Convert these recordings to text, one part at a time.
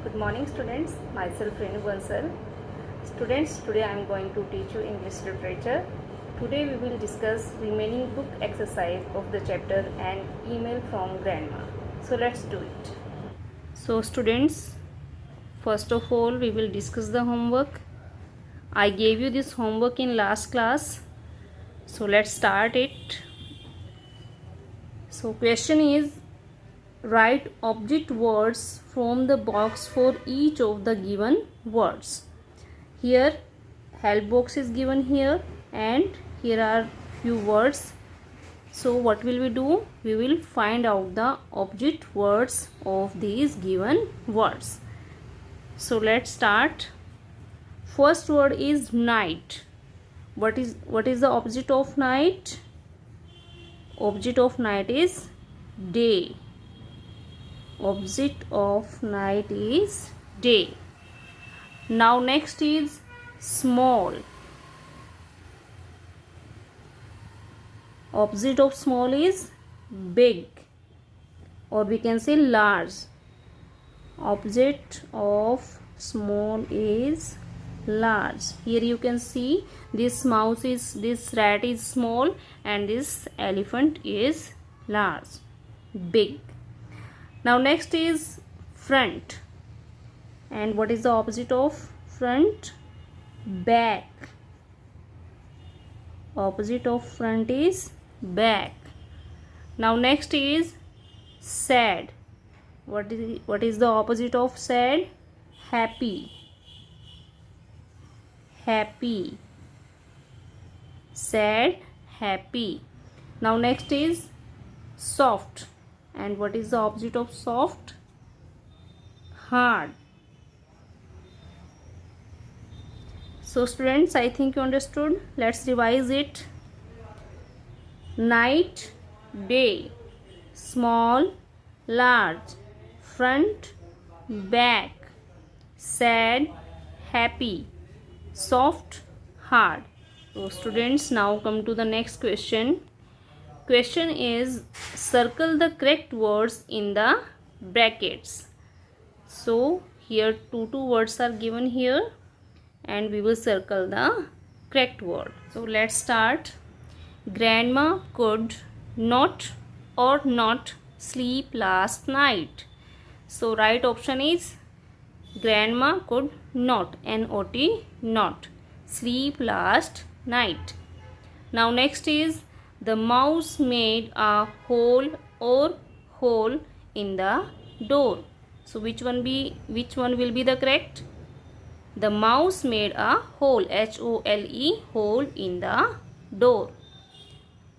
Good morning students, myself Renu Bansal. Students, today I am going to teach you English literature. Today we will discuss remaining book exercise of the chapter and email from grandma. So let's do it. So students, first of all we will discuss the homework. I gave you this homework in last class. So let's start it. So question is, write object words from the box for each of the given words. Here help box is given here and here are few words. So what will we do? We will find out the object words of these given words. So let's start. First word is night. What is the opposite of night? Opposite of night is day. Opposite of night is day. Now next is small. Opposite of small is big, or we can say large. Opposite of small is large. Here you can see this rat is small and this elephant is large, big. Now next is front. And what is the opposite of front? Back. Opposite of front is back. Now next is sad. What is the opposite of sad? Happy. Happy. Sad, happy. Now next is soft. And what is the opposite of soft? Hard. So students, I think you understood. Let's revise it. Night, day. Small, large. Front, back. Sad, happy. Soft, hard. So students, now come to the next question. Question is, circle the correct words in the brackets. So here two words are given here and we will circle the correct word. So let's start. Grandma could not or not sleep last night. So right option is grandma could not, N-O-T, not, sleep last night. Now next is the mouse made a hole in the door. So which one will be the correct? The mouse made a hole, H-O-L-E, hole in the door.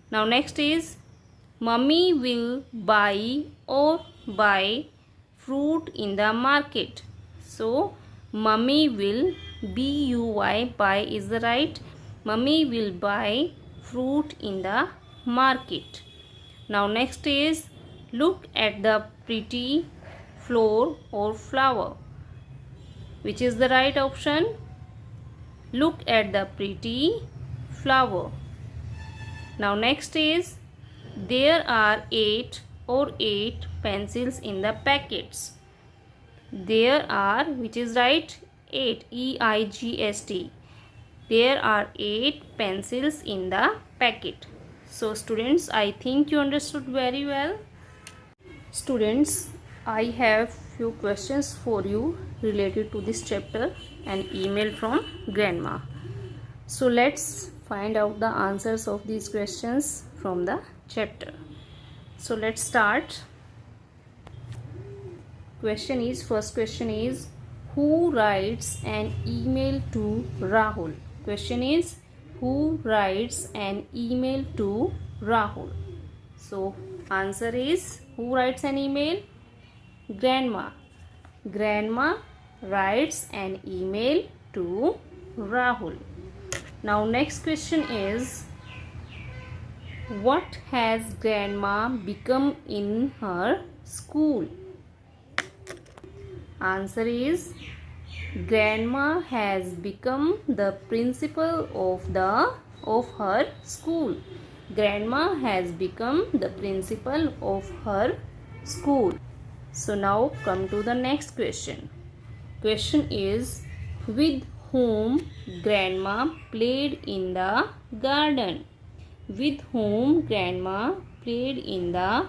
Now next is mummy will buy fruit in the market. So mummy will, B-U-Y, buy is the right. Mummy will buy fruit in the market. Now next is look at the pretty flower or flower. Which is the right option? Look at the pretty flower. Now next is there are 8 pencils in the packets. There are, which is right? 8, E-I-G-S-T. There are 8 pencils in the packet. So students, I think you understood very well. Students, I have few questions for you related to this chapter and email from grandma. So let's find out the answers of these questions from the chapter. So let's start. First question is, who writes an email to Rahul? Question is, who writes an email to Rahul? So answer is, who writes an email? Grandma. Grandma writes an email to Rahul. Now next question is, what has grandma become in her school? Answer is, grandma has become the principal of her school. Grandma has become the principal of her school. So now come to the next question. Question is, with whom grandma played in the garden? With whom grandma played in the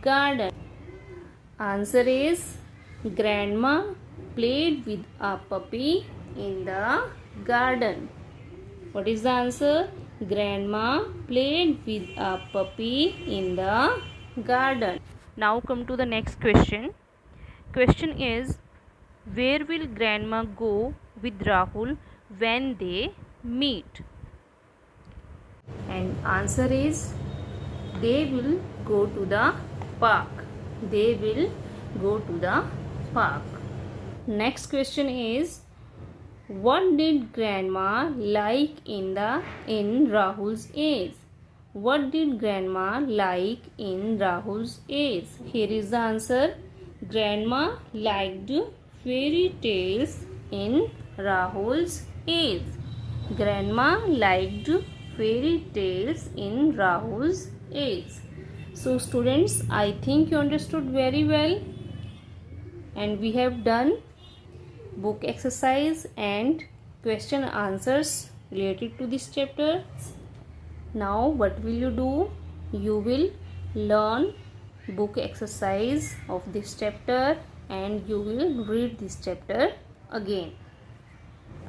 garden? Answer is, grandma played with a puppy in the garden. What is the answer? Grandma played with a puppy in the garden. Now come to the next question. Question is, where will grandma go with Rahul when they meet? And answer is, they will go to the park. They will go to the park. Next question is, what did grandma like in Rahul's age? What did grandma like in Rahul's age? Here is the answer. Grandma liked fairy tales in Rahul's age. Grandma liked fairy tales in Rahul's age. So students, I think you understood very well, and we have done book exercise and question answers related to this chapter. Now what will you do? You will learn book exercise of this chapter and you will read this chapter again.